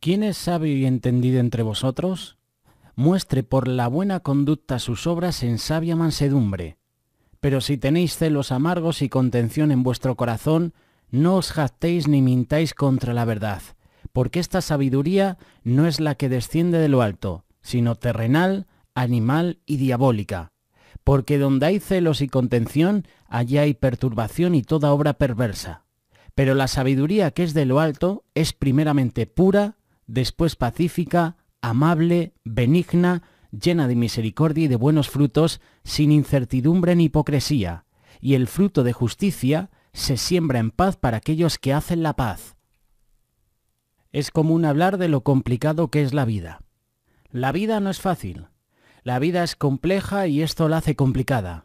¿Quién es sabio y entendido entre vosotros? Muestre por la buena conducta sus obras en sabia mansedumbre. Pero si tenéis celos amargos y contención en vuestro corazón, no os jactéis ni mintáis contra la verdad, porque esta sabiduría no es la que desciende de lo alto, sino terrenal, animal y diabólica. Porque donde hay celos y contención, allí hay perturbación y toda obra perversa. Pero la sabiduría que es de lo alto es primeramente pura, después pacífica, amable, benigna, llena de misericordia y de buenos frutos, sin incertidumbre ni hipocresía, y el fruto de justicia se siembra en paz para aquellos que hacen la paz. Es común hablar de lo complicado que es la vida. La vida no es fácil. La vida es compleja y esto la hace complicada.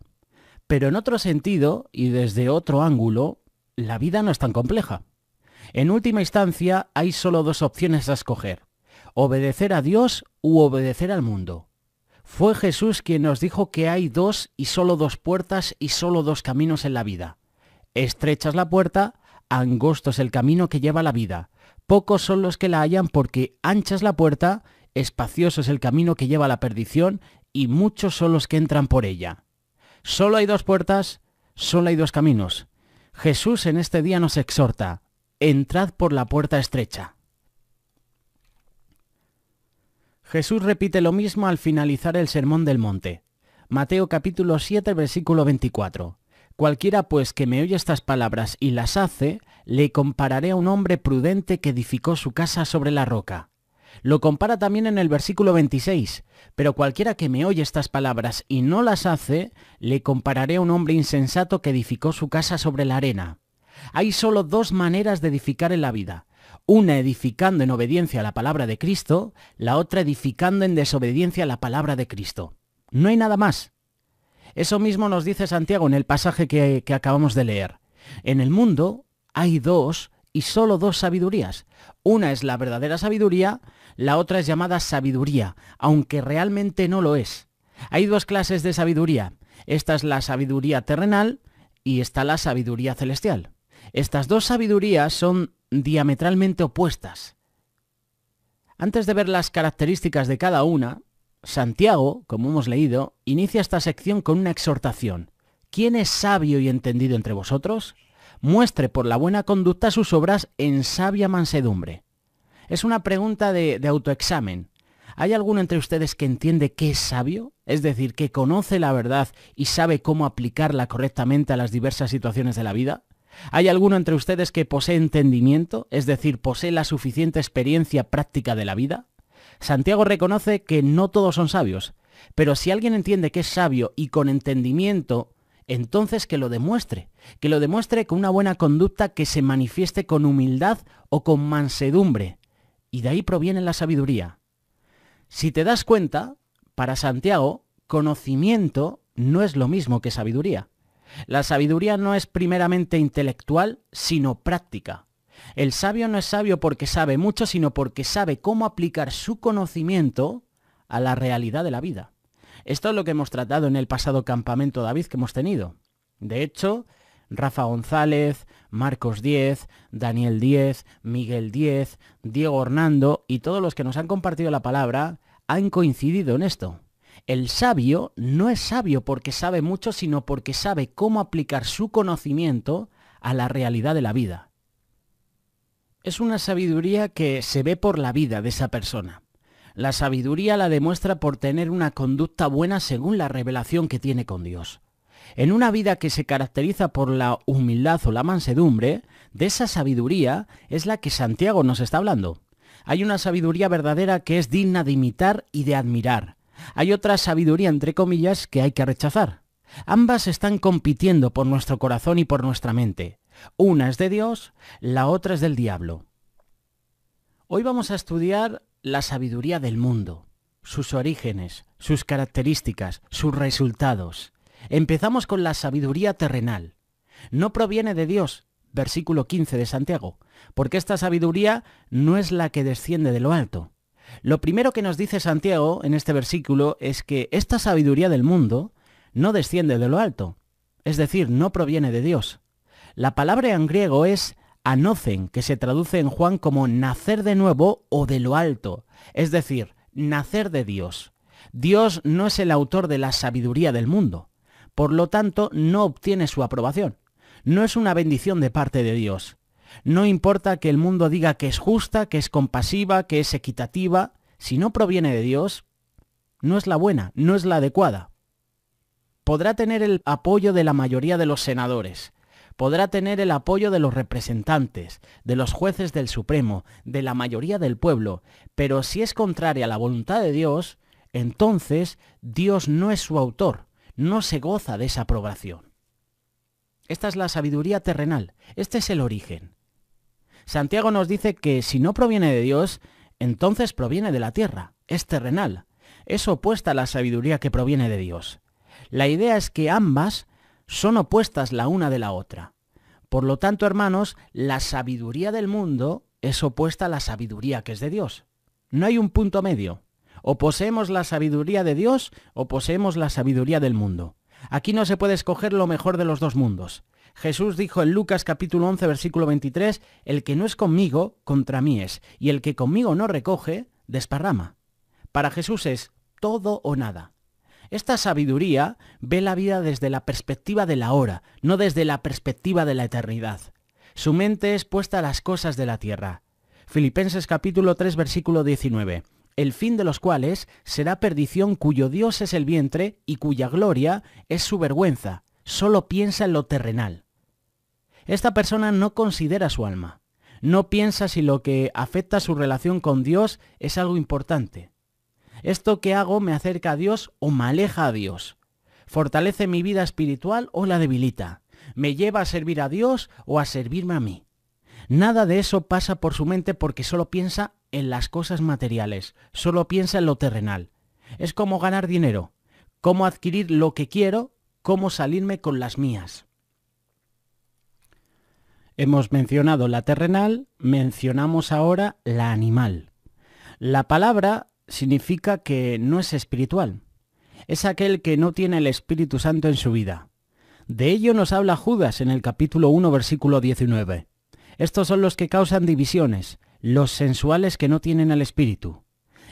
Pero en otro sentido, y desde otro ángulo, la vida no es tan compleja. En última instancia, hay solo dos opciones a escoger: obedecer a Dios u obedecer al mundo. Fue Jesús quien nos dijo que hay dos y solo dos puertas y solo dos caminos en la vida. Estrecha es la puerta, angosto es el camino que lleva a la vida. Pocos son los que la hallan, porque ancha es la puerta, espacioso es el camino que lleva a la perdición, y muchos son los que entran por ella. Solo hay dos puertas, solo hay dos caminos. Jesús en este día nos exhorta: entrad por la puerta estrecha. Jesús repite lo mismo al finalizar el Sermón del Monte. Mateo capítulo 7, versículo 24. Cualquiera pues que me oye estas palabras y las hace, le compararé a un hombre prudente que edificó su casa sobre la roca. Lo compara también en el versículo 26. Pero cualquiera que me oye estas palabras y no las hace, le compararé a un hombre insensato que edificó su casa sobre la arena. Hay solo dos maneras de edificar en la vida. Una edificando en obediencia a la palabra de Cristo, la otra edificando en desobediencia a la palabra de Cristo. No hay nada más. Eso mismo nos dice Santiago en el pasaje que acabamos de leer. En el mundo hay dos y solo dos sabidurías. Una es la verdadera sabiduría, la otra es llamada sabiduría, aunque realmente no lo es. Hay dos clases de sabiduría. Esta es la sabiduría terrenal y está la sabiduría celestial. Estas dos sabidurías son diametralmente opuestas. Antes de ver las características de cada una, Santiago, como hemos leído, inicia esta sección con una exhortación. ¿Quién es sabio y entendido entre vosotros? Muestre por la buena conducta sus obras en sabia mansedumbre. Es una pregunta de autoexamen. ¿Hay alguno entre ustedes que entiende qué es sabio? Es decir, que conoce la verdad y sabe cómo aplicarla correctamente a las diversas situaciones de la vida. ¿Hay alguno entre ustedes que posee entendimiento? Es decir, posee la suficiente experiencia práctica de la vida. Santiago reconoce que no todos son sabios, pero si alguien entiende que es sabio y con entendimiento, entonces que lo demuestre con una buena conducta que se manifieste con humildad o con mansedumbre, y de ahí proviene la sabiduría. Si te das cuenta, para Santiago, conocimiento no es lo mismo que sabiduría. La sabiduría no es primeramente intelectual, sino práctica. El sabio no es sabio porque sabe mucho, sino porque sabe cómo aplicar su conocimiento a la realidad de la vida. Esto es lo que hemos tratado en el pasado campamento David que hemos tenido. De hecho, Rafa González, Marcos 10, Daniel 10, Miguel 10, Diego Hernando y todos los que nos han compartido la palabra han coincidido en esto. El sabio no es sabio porque sabe mucho, sino porque sabe cómo aplicar su conocimiento a la realidad de la vida. Es una sabiduría que se ve por la vida de esa persona. La sabiduría la demuestra por tener una conducta buena según la revelación que tiene con Dios. En una vida que se caracteriza por la humildad o la mansedumbre, de esa sabiduría es la que Santiago nos está hablando. Hay una sabiduría verdadera que es digna de imitar y de admirar. Hay otra sabiduría, entre comillas, que hay que rechazar. Ambas están compitiendo por nuestro corazón y por nuestra mente. Una es de Dios, la otra es del diablo. Hoy vamos a estudiar la sabiduría del mundo, sus orígenes, sus características, sus resultados. Empezamos con la sabiduría terrenal. No proviene de Dios, versículo 15 de Santiago, porque esta sabiduría no es la que desciende de lo alto. Lo primero que nos dice Santiago en este versículo es que esta sabiduría del mundo no desciende de lo alto, es decir, no proviene de Dios. La palabra en griego es Anocen, que se traduce en Juan como nacer de nuevo o de lo alto, es decir, nacer de Dios. Dios no es el autor de la sabiduría del mundo, por lo tanto no obtiene su aprobación. No es una bendición de parte de Dios. No importa que el mundo diga que es justa, que es compasiva, que es equitativa, si no proviene de Dios, no es la buena, no es la adecuada. Podrá tener el apoyo de la mayoría de los senadores, podrá tener el apoyo de los representantes, de los jueces del Supremo, de la mayoría del pueblo, pero si es contraria a la voluntad de Dios, entonces Dios no es su autor, no se goza de esa aprobación. Esta es la sabiduría terrenal, este es el origen. Santiago nos dice que si no proviene de Dios, entonces proviene de la tierra, es terrenal, es opuesta a la sabiduría que proviene de Dios. La idea es que ambas son opuestas la una de la otra. Por lo tanto, hermanos, la sabiduría del mundo es opuesta a la sabiduría que es de Dios. No hay un punto medio. O poseemos la sabiduría de Dios o poseemos la sabiduría del mundo. Aquí no se puede escoger lo mejor de los dos mundos. Jesús dijo en Lucas capítulo 11, versículo 23, el que no es conmigo, contra mí es, y el que conmigo no recoge, desparrama. Para Jesús es todo o nada. Esta sabiduría ve la vida desde la perspectiva de la hora, no desde la perspectiva de la eternidad. Su mente es puesta a las cosas de la tierra. Filipenses capítulo 3, versículo 19. El fin de los cuales será perdición cuyo Dios es el vientre y cuya gloria es su vergüenza. Solo piensa en lo terrenal. Esta persona no considera su alma. No piensa si lo que afecta a su relación con Dios es algo importante. ¿Esto que hago me acerca a Dios o me aleja a Dios? ¿Fortalece mi vida espiritual o la debilita? ¿Me lleva a servir a Dios o a servirme a mí? Nada de eso pasa por su mente porque solo piensa en las cosas materiales, solo piensa en lo terrenal. Es como ganar dinero, cómo adquirir lo que quiero, cómo salirme con las mías. Hemos mencionado la terrenal, mencionamos ahora la animal. La palabra significa que no es espiritual. Es aquel que no tiene el Espíritu Santo en su vida. De ello nos habla Judas en el capítulo 1, versículo 19. Estos son los que causan divisiones, los sensuales que no tienen el Espíritu.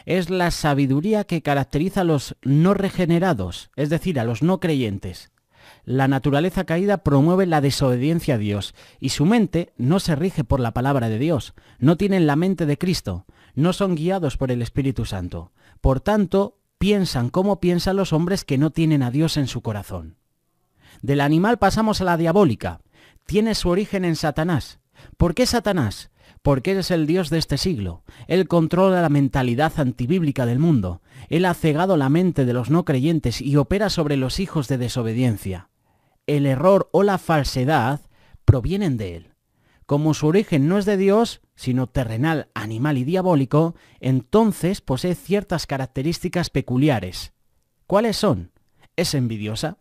Es la sabiduría que caracteriza a los no regenerados, es decir, a los no creyentes. La naturaleza caída promueve la desobediencia a Dios y su mente no se rige por la palabra de Dios, no tienen la mente de Cristo, no son guiados por el Espíritu Santo. Por tanto, piensan como piensan los hombres que no tienen a Dios en su corazón. Del animal pasamos a la diabólica. Tiene su origen en Satanás. ¿Por qué Satanás? Porque es el Dios de este siglo. Él controla la mentalidad antibíblica del mundo. Él ha cegado la mente de los no creyentes y opera sobre los hijos de desobediencia. El error o la falsedad provienen de él. Como su origen no es de Dios, sino terrenal, animal y diabólico, entonces posee ciertas características peculiares. ¿Cuáles son? Es envidiosa.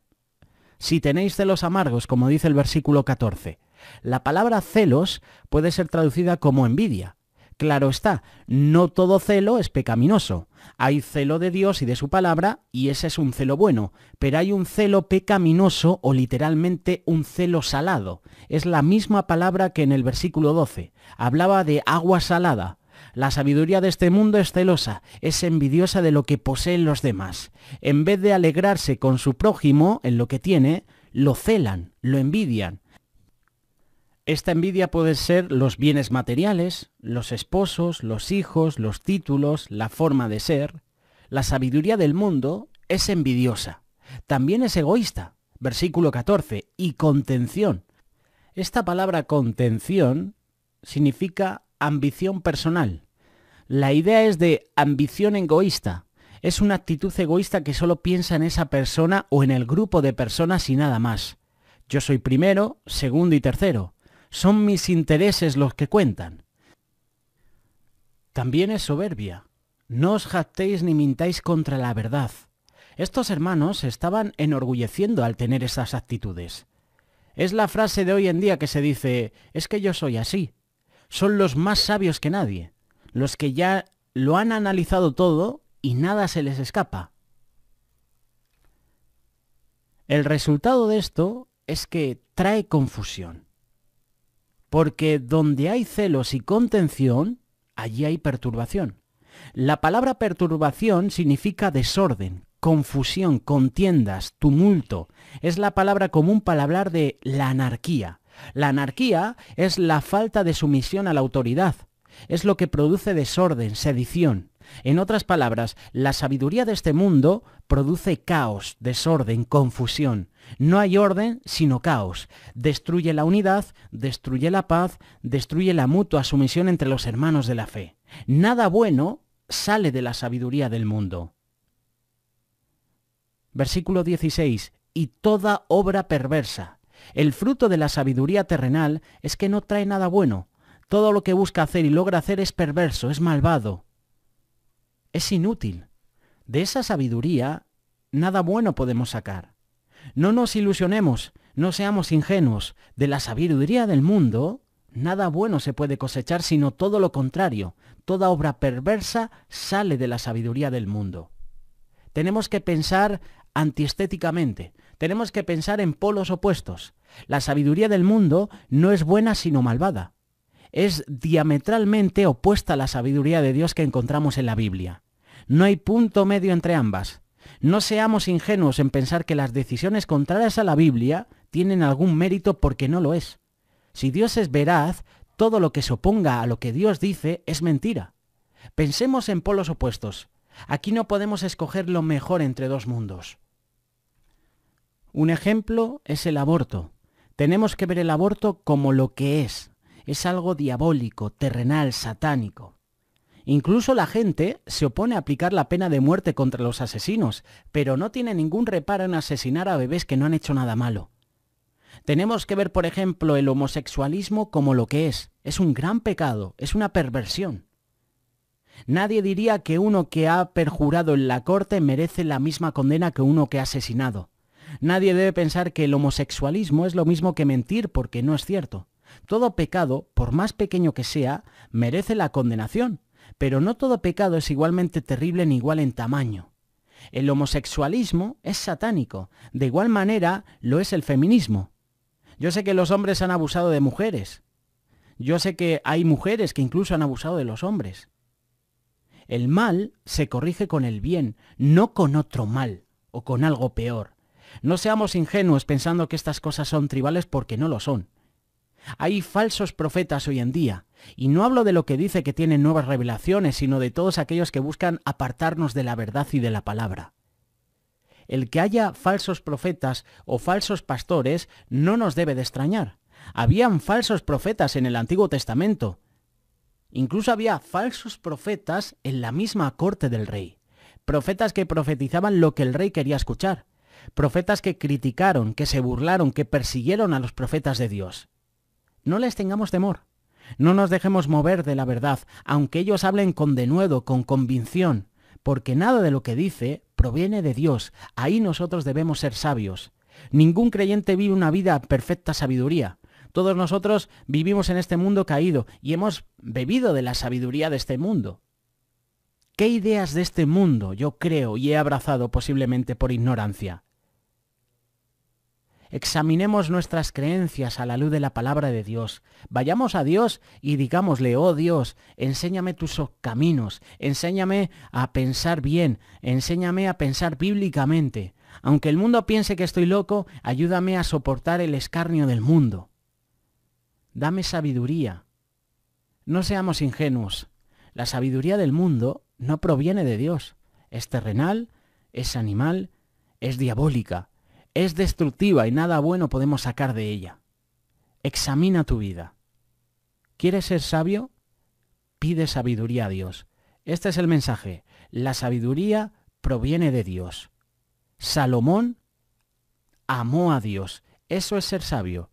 Si tenéis celos amargos, como dice el versículo 14. La palabra celos puede ser traducida como envidia. Claro está, no todo celo es pecaminoso. Hay celo de Dios y de su palabra, y ese es un celo bueno, pero hay un celo pecaminoso o literalmente un celo salado. Es la misma palabra que en el versículo 12. Hablaba de agua salada. La sabiduría de este mundo es celosa, es envidiosa de lo que poseen los demás. En vez de alegrarse con su prójimo en lo que tiene, lo celan, lo envidian. Esta envidia puede ser los bienes materiales, los esposos, los hijos, los títulos, la forma de ser. La sabiduría del mundo es envidiosa. También es egoísta. Versículo 14. Y contención. Esta palabra contención significa ambición personal. La idea es de ambición egoísta. Es una actitud egoísta que solo piensa en esa persona o en el grupo de personas y nada más. Yo soy primero, segundo y tercero. Son mis intereses los que cuentan. También es soberbia. No os jactéis ni mintáis contra la verdad. Estos hermanos se estaban enorgulleciendo al tener esas actitudes. Es la frase de hoy en día que se dice, es que yo soy así. Son los más sabios que nadie, los que ya lo han analizado todo y nada se les escapa. El resultado de esto es que trae confusión. porque donde hay celos y contención, allí hay perturbación. La palabra perturbación significa desorden, confusión, contiendas, tumulto. Es la palabra común para hablar de la anarquía. La anarquía es la falta de sumisión a la autoridad. Es lo que produce desorden, sedición. En otras palabras, la sabiduría de este mundo produce caos, desorden, confusión. No hay orden, sino caos. Destruye la unidad, destruye la paz, destruye la mutua sumisión entre los hermanos de la fe. Nada bueno sale de la sabiduría del mundo. Versículo 16. Y toda obra perversa. El fruto de la sabiduría terrenal es que no trae nada bueno. Todo lo que busca hacer y logra hacer es perverso, es malvado. Es inútil. De esa sabiduría, nada bueno podemos sacar. No nos ilusionemos, no seamos ingenuos. De la sabiduría del mundo, nada bueno se puede cosechar, sino todo lo contrario. Toda obra perversa sale de la sabiduría del mundo. Tenemos que pensar antiestéticamente. Tenemos que pensar en polos opuestos. La sabiduría del mundo no es buena sino malvada. Es diametralmente opuesta a la sabiduría de Dios que encontramos en la Biblia. No hay punto medio entre ambas. No seamos ingenuos en pensar que las decisiones contrarias a la Biblia tienen algún mérito porque no lo es. Si Dios es veraz, todo lo que se oponga a lo que Dios dice es mentira. Pensemos en polos opuestos. Aquí no podemos escoger lo mejor entre dos mundos. Un ejemplo es el aborto. Tenemos que ver el aborto como lo que es. Es algo diabólico, terrenal, satánico. Incluso la gente se opone a aplicar la pena de muerte contra los asesinos, pero no tiene ningún reparo en asesinar a bebés que no han hecho nada malo. Tenemos que ver, por ejemplo, el homosexualismo como lo que es. Es un gran pecado, es una perversión. Nadie diría que uno que ha perjurado en la corte merece la misma condena que uno que ha asesinado. Nadie debe pensar que el homosexualismo es lo mismo que mentir, porque no es cierto. Todo pecado, por más pequeño que sea, merece la condenación, pero no todo pecado es igualmente terrible ni igual en tamaño. El homosexualismo es satánico, de igual manera lo es el feminismo. Yo sé que los hombres han abusado de mujeres. Yo sé que hay mujeres que incluso han abusado de los hombres. El mal se corrige con el bien, no con otro mal o con algo peor. No seamos ingenuos pensando que estas cosas son tribales porque no lo son. Hay falsos profetas hoy en día, y no hablo de lo que dice que tienen nuevas revelaciones, sino de todos aquellos que buscan apartarnos de la verdad y de la palabra. El que haya falsos profetas o falsos pastores no nos debe de extrañar. Habían falsos profetas en el Antiguo Testamento. Incluso había falsos profetas en la misma corte del rey. Profetas que profetizaban lo que el rey quería escuchar. Profetas que criticaron, que se burlaron, que persiguieron a los profetas de Dios. No les tengamos temor. No nos dejemos mover de la verdad, aunque ellos hablen con denuedo, con convicción, porque nada de lo que dice proviene de Dios. Ahí nosotros debemos ser sabios. Ningún creyente vive una vida a perfecta sabiduría. Todos nosotros vivimos en este mundo caído y hemos bebido de la sabiduría de este mundo. ¿Qué ideas de este mundo yo creo y he abrazado posiblemente por ignorancia? Examinemos nuestras creencias a la luz de la palabra de Dios. Vayamos a Dios y digámosle: oh Dios, enséñame tus caminos, enséñame a pensar bien, enséñame a pensar bíblicamente. Aunque el mundo piense que estoy loco, ayúdame a soportar el escarnio del mundo. Dame sabiduría. No seamos ingenuos. La sabiduría del mundo no proviene de Dios. Es terrenal, es animal, es diabólica. Es destructiva y nada bueno podemos sacar de ella. Examina tu vida. ¿Quieres ser sabio? Pide sabiduría a Dios. Este es el mensaje. La sabiduría proviene de Dios. Salomón amó a Dios. Eso es ser sabio.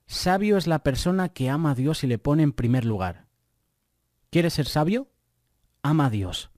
Sabio es la persona que ama a Dios y le pone en primer lugar. ¿Quieres ser sabio? Ama a Dios.